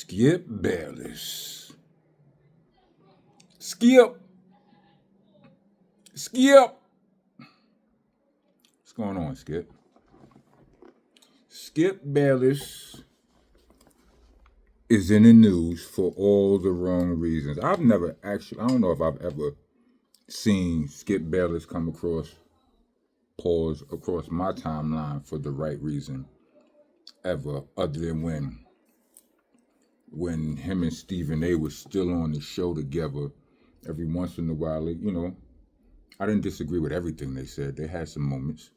Skip Bayless. Skip. What's going on, Skip? Skip Bayless is in the news for all the wrong reasons. I don't know if I've ever seen Skip Bayless come across my timeline for the right reason ever, other than when him and Stephen A was still on the show together. Every once in a while, I didn't disagree with everything they said. They had some moments,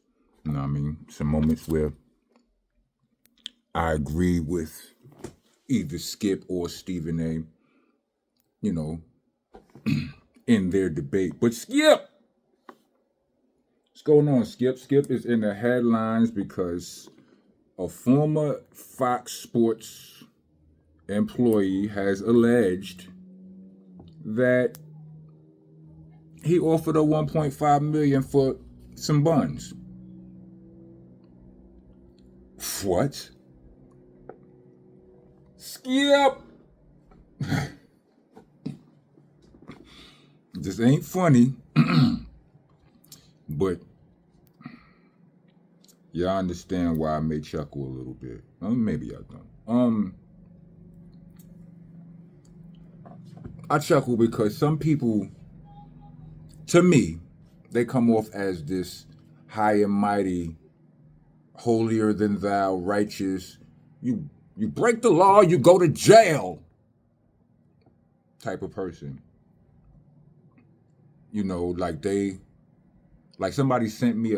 some moments where I agree with either Skip or Stephen A, in their debate. But Skip! What's going on, Skip? Skip is in the headlines because a former Fox Sports employee has alleged that he offered her $1.5 million for some buns. What? Skip! This ain't funny, but y'all understand why I may chuckle a little bit. Maybe y'all don't. I chuckle because some people, to me, they come off as this high and mighty, holier than thou, righteous. You break the law, you go to jail type of person. Somebody sent me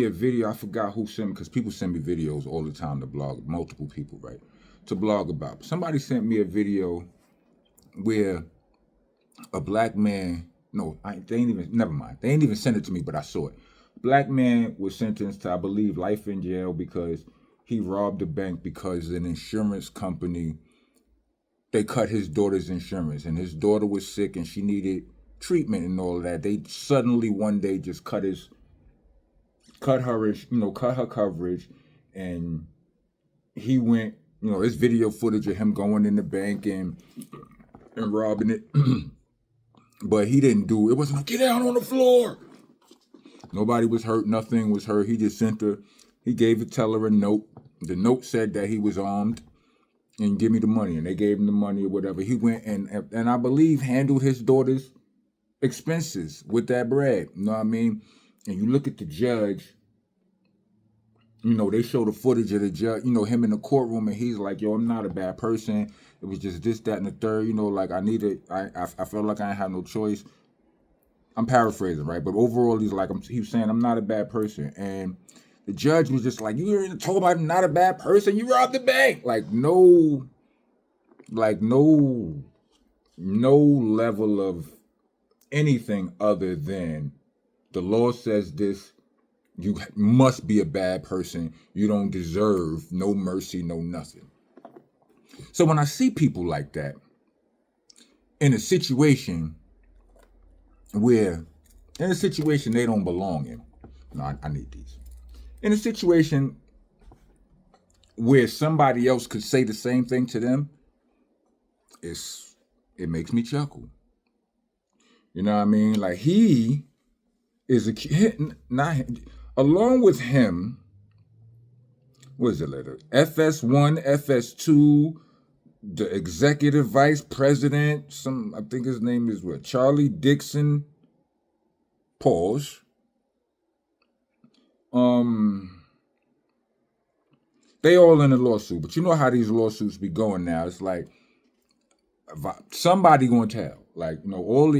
a video. I forgot who sent me, because people send me videos all the time to blog, multiple people, right, to blog about. Somebody sent me a video where a black man, they ain't even sent it to me, but I saw it. Black man was sentenced to, I believe, life in jail because he robbed a bank because an insurance company, they cut his daughter's insurance, and his daughter was sick and she needed treatment and all of that. They suddenly one day just cut her coverage, and he went, there's video footage of him going in the bank and robbing it. But he didn't do it. It wasn't like, get down on the floor. Nobody was hurt. Nothing was hurt. He just he gave the teller a note. The note said that he was armed and give me the money. And they gave him the money or whatever. He went and I believe handled his daughter's expenses with that bread. You know what I mean? And you look at the judge, they show the footage of the judge, him in the courtroom, and he's like, yo, I'm not a bad person. It was just this, that, and the third, I felt like I didn't have no choice. I'm paraphrasing, right? But overall, he was saying, I'm not a bad person. And the judge was just like, you told me I'm not a bad person? You robbed the bank. No level of anything other than the law says this. You must be a bad person. You don't deserve no mercy, no nothing. So when I see people like that in a situation they don't belong in. No, I need these. In a situation where somebody else could say the same thing to them, it makes me chuckle. You know what I mean? Like, he is along with him, what is it later? FS1, FS2, the executive vice president, I think his name is Charlie Dixon, pause. They all in a lawsuit, but you know how these lawsuits be going now. It's like, somebody gonna tell.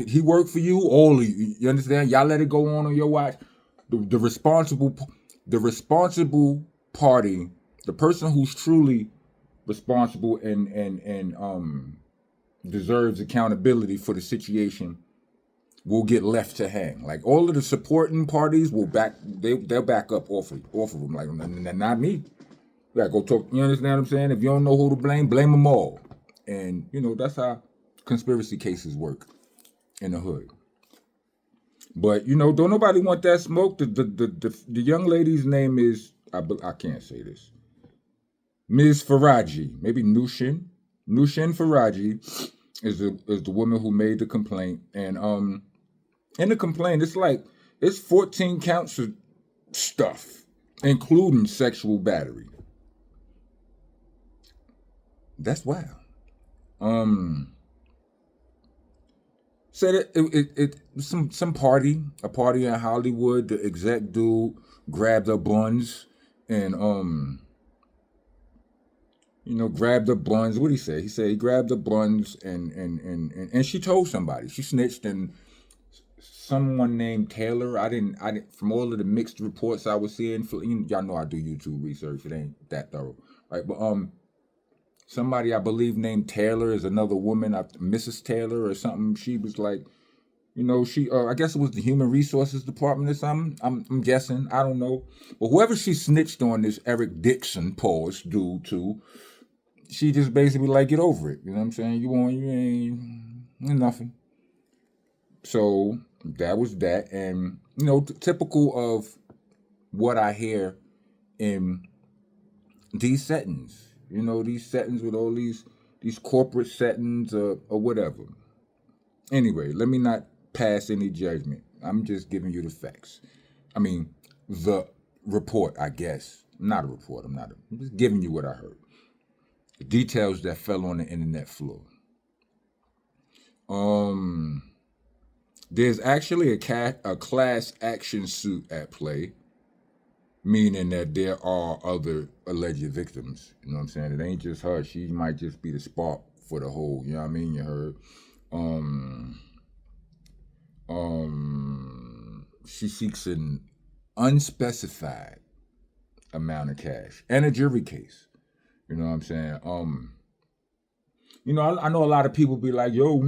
He worked for you, all of you. You understand? Y'all let it go on your watch. The responsible party, the person who's truly responsible and deserves accountability for the situation, will get left to hang. Like, all of the supporting parties they'll back up off of them. Like, not me. You gotta go talk. You understand what I'm saying? If you don't know who to blame them all. And that's how conspiracy cases work in the hood. But don't nobody want that smoke. The young lady's name is, I can't say this. Ms. Faraji, maybe Nushin Faraji is the woman who made the complaint, and in the complaint it's 14 counts of stuff, including sexual battery. That's wild. Said it some party, a party in Hollywood. The exec dude grabbed her buns and grabbed her buns. What did he say? He said he grabbed her buns and she told somebody. She snitched, and someone named Taylor. I didn't from all of the mixed reports I was seeing. Y'all know I do YouTube research. It ain't that thorough, right? But somebody I believe named Taylor is another woman, Mrs. Taylor or something. She was like, she I guess it was the Human Resources Department or something. I'm guessing. I don't know. But whoever she snitched on this Eric Dixon dude to, she just basically like, get over it. You know what I'm saying? You ain't nothing. So that was that. And, typical of what I hear in these settings. These settings with all these corporate settings or whatever. Anyway, let me not pass any judgment. I'm just giving you the facts. I mean, the report, I guess. Not a report. I'm just giving you what I heard. The details that fell on the internet floor. There's actually a class action suit at play, meaning that there are other alleged victims. You know what I'm saying? It ain't just her. She might just be the spark for the whole, you know what I mean? You heard. She seeks an unspecified amount of cash and a jury case. You know what I'm saying? I know a lot of people be like, yo,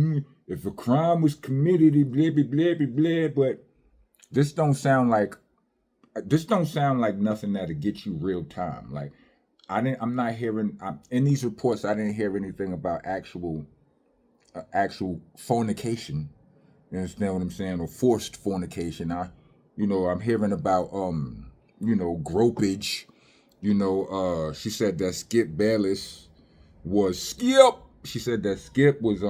if a crime was committed, blah, blah, blah, blah, blah, but this don't sound like nothing that'll get you real time. Like, I'm not hearing, in these reports, I didn't hear anything about actual fornication. You understand what I'm saying? Or forced fornication. I'm hearing about, gropage. She said that Skip Bayless was Skip. She said that Skip was,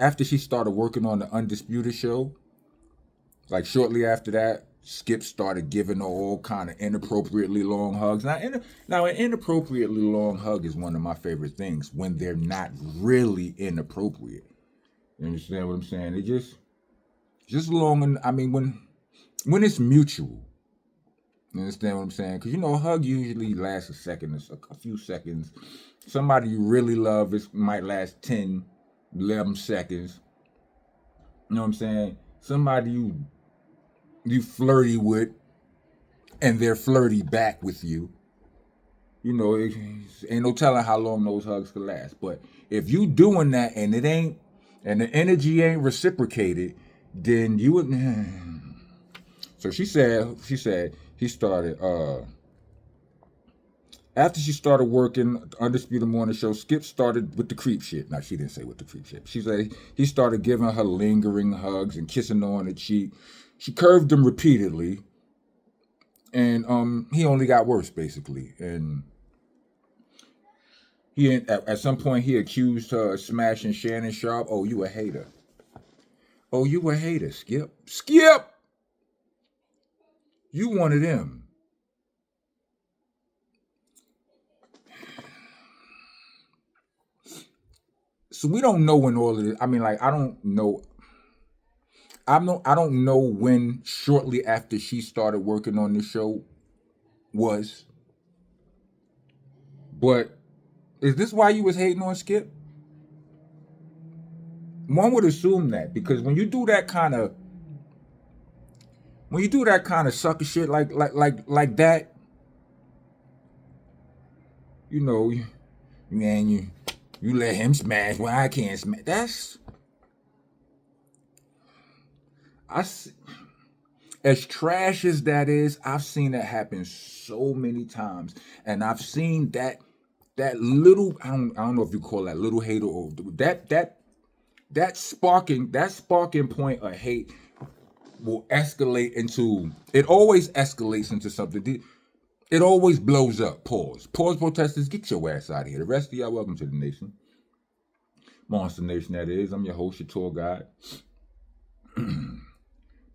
after she started working on the Undisputed show, like shortly after that, Skip started giving her all kind of inappropriately long hugs. Now, an inappropriately long hug is one of my favorite things when they're not really inappropriate. You understand what I'm saying? It just long, and I mean when it's mutual. You understand what I'm saying? Because a hug usually lasts a second, a few seconds. Somebody you really love might last 10, 11 seconds. You know what I'm saying? Somebody you flirty with, and they're flirty back with you. Ain't no telling how long those hugs could last. But if you doing that and it ain't, and the energy ain't reciprocated, then you would. So she said he started. After she started working Undisputed Morning Show, Skip started with the creep shit. Now, she didn't say with the creep shit. She said he started giving her lingering hugs and kissing her on the cheek. She curved him repeatedly, and he only got worse, basically. And at some point he accused her of smashing Shannon Sharp. Oh, you a hater. Oh, you a hater, Skip. Skip! You one of them. So we don't know when all of this. I mean, like, I don't know. I don't know when shortly after she started working on the show was. But is this why you was hating on Skip? One would assume that, because when you do that kind of sucker shit like that, man, you let him smash when I can't smash. As trash as that is, I've seen it happen so many times, and I've seen that little, I don't know if you call that little hater or that sparking point of hate will escalate into, it always escalates into something. It always blows up. Pause. Pause, protesters, get your ass out of here. The rest of y'all, welcome to the nation. Monster Nation, that is. I'm your host, your tour guide.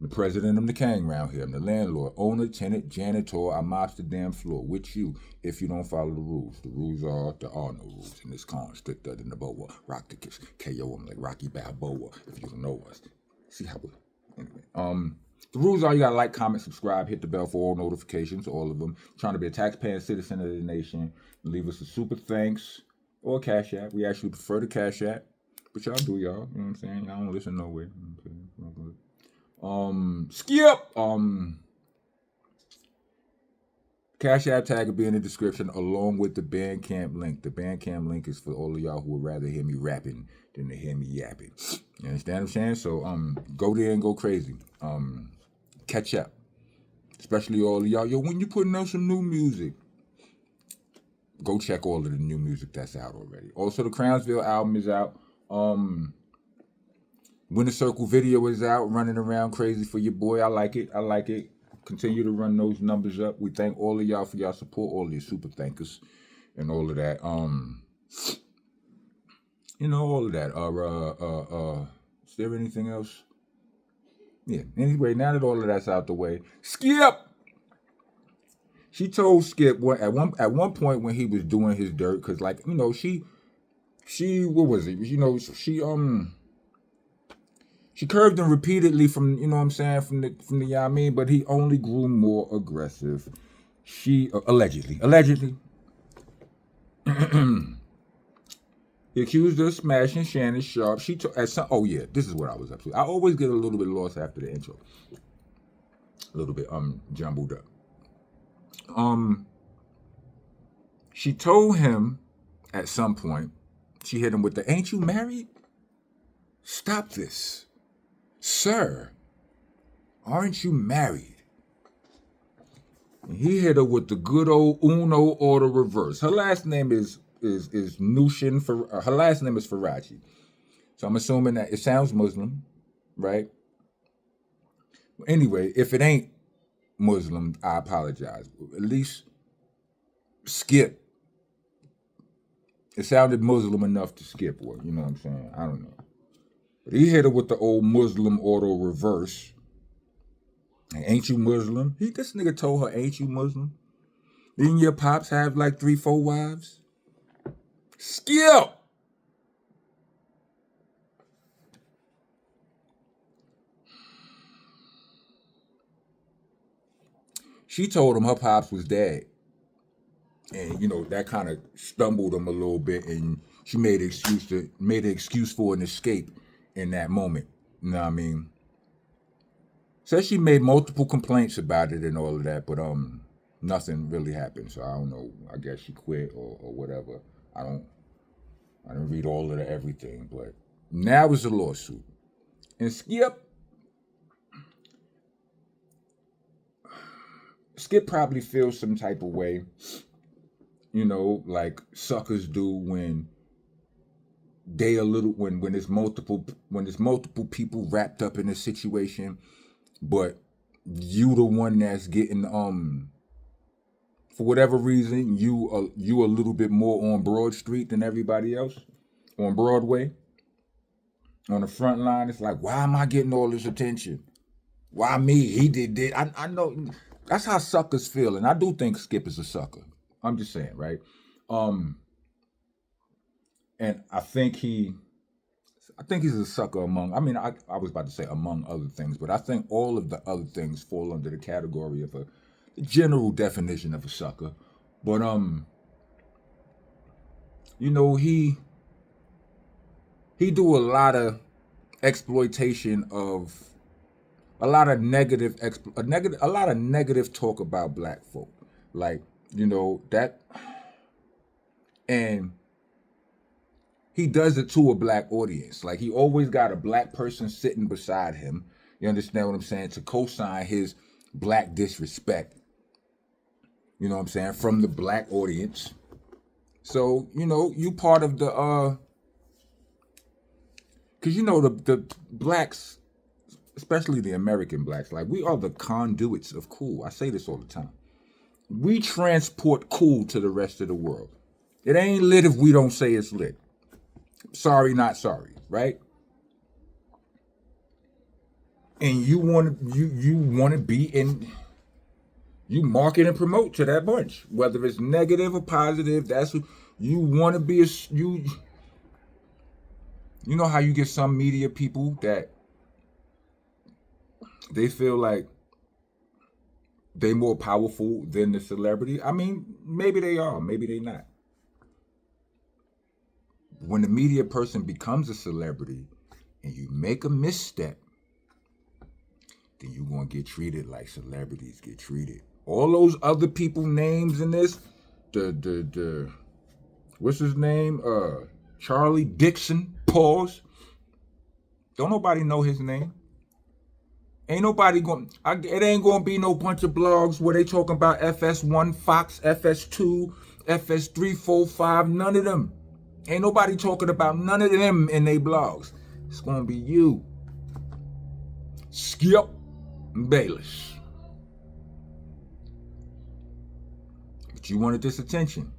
The president, I'm the king around here. I'm the landlord, owner, tenant, janitor. I mops the damn floor with you if you don't follow the rules. The rules are, there are no rules in this con, stricter than the boa. Rock the kiss, KO, I'm like Rocky Balboa, if you don't know us. See how we, anyway. The rules are you gotta like, comment, subscribe, hit the bell for all notifications, all of them. Trying to be a taxpaying citizen of the nation. Leave us a super thanks or a cash app. We actually prefer the cash app, but y'all do y'all. You know what I'm saying? Y'all don't listen nowhere. Skip. Cash app tag will be in the description along with the Bandcamp link. The Bandcamp link is for all of y'all who would rather hear me rapping than to hear me yapping. You understand what I'm saying? So go there and go crazy. Catch up. Especially all of y'all. Yo, when you putting out some new music, go check all of the new music that's out already. Also, the Crownsville album is out. Winter Circle video is out, running around crazy for your boy. I like it. Continue to run those numbers up. We thank all of y'all for y'all support, all of your super thankers and all of that. All of that. Is there anything else? Yeah. Anyway, now that all of that's out the way, Skip. She told Skip at one point when he was doing his dirt, because she what was it? She curved him repeatedly from from the Yamin, but he only grew more aggressive. She allegedly. He accused her of smashing Shannon Sharp. She took this is what I was up to. I always get a little bit lost after the intro. A little bit jumbled up. She told him at some point, she hit him with the, "Ain't you married? Stop this. Sir, aren't you married?" And he hit her with the good old Uno order reverse. Her last name is Nushin. Her last name is Faraji. So I'm assuming that it sounds Muslim, right? Anyway, if it ain't Muslim, I apologize. At least Skip. It sounded Muslim enough to Skip her. You know what I'm saying? I don't know. But he hit her with the old Muslim auto reverse. And ain't you Muslim? This nigga told her, "Ain't you Muslim? Didn't your pops have like 3-4 wives?" Skip! She told him her pops was dead. And, that kind of stumbled him a little bit. And she made an excuse for an escape in that moment. You know what I mean? Says she made multiple complaints about it and all of that, but nothing really happened. So I don't know. I guess she quit or whatever. I didn't read all of the everything, but now it's a lawsuit. And Skip probably feels some type of way, like suckers do when when there's multiple people wrapped up in a situation, but you the one that's getting for whatever reason you a little bit more on Broad Street than everybody else on Broadway. On the front line, it's like, why am I getting all this attention? Why me? He did it. I know that's how suckers feel, and I do think Skip is a sucker. I'm just saying, right? And I think he's a sucker among. I mean, I was about to say among other things, but I think all of the other things fall under the category of a general definition of a sucker. But he do a lot of exploitation of a lot of negative talk about black folk, like that, and he does it to a black audience. Like, he always got a black person sitting beside him. You understand what I'm saying? To co-sign his black disrespect. You know what I'm saying? From the black audience. So, you part of the, because the blacks especially the American blacks, like we are the conduits of cool. I say this all the time. We transport cool to the rest of the world. It ain't lit if we don't say it's lit. Sorry, not sorry, right? And you want to be in, you market and promote to that bunch, whether it's negative or positive. That's what you want to be. You know how you get some media people that they feel like they more powerful than the celebrity. I mean, maybe they are, maybe they not. When the media person becomes a celebrity and you make a misstep, then you're going to get treated like celebrities get treated. All those other people names in this, the what's his name? Charlie Dixon, pause. Don't nobody know his name. Ain't nobody going, it ain't going to be no bunch of blogs where they talking about FS1, Fox, FS2, FS345, none of them. Ain't nobody talking about none of them in their blogs. It's going to be you. Skip Bayless. But you wanted this attention.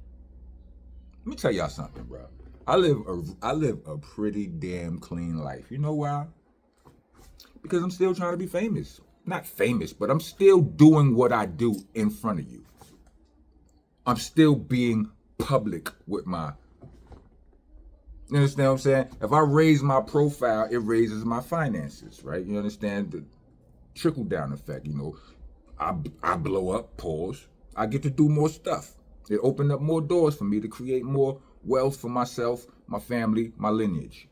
Let me tell y'all something, bro. I live a pretty damn clean life. You know why? Because I'm still trying to be famous. Not famous, but I'm still doing what I do in front of you. I'm still being public with my, you understand what I'm saying? If I raise my profile, it raises my finances, right? You understand the trickle down effect, you know. I blow up, pause. I get to do more stuff. It opened up more doors for me to create more wealth for myself, my family, my lineage,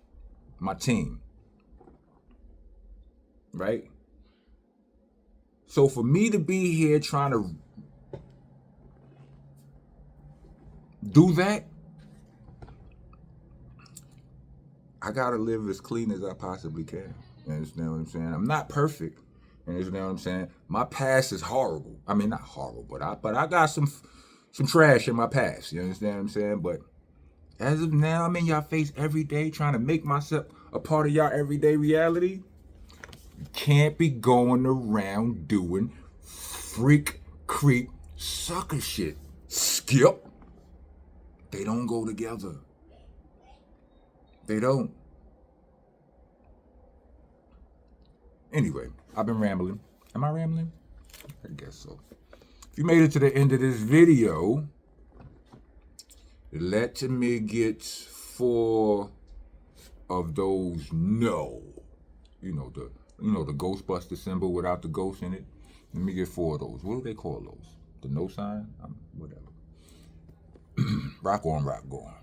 my team. Right? So for me to be here trying to do that, I gotta live as clean as I possibly can. You understand what I'm saying? I'm not perfect. You understand what I'm saying? My past is horrible. I mean, not horrible, but I got some trash in my past. You understand what I'm saying? But as of now, I'm in y'all face every day trying to make myself a part of y'all everyday reality. You can't be going around doing freak, creep, sucker shit. Skip. They don't go together. They don't. Anyway, I've been rambling. Am I rambling? I guess so. If you made it to the end of this video, let me get 4 of those no. You know the Ghostbuster symbol without the ghost in it. Let me get 4 of those. What do they call those? The no sign? Whatever. Rock on, rock on.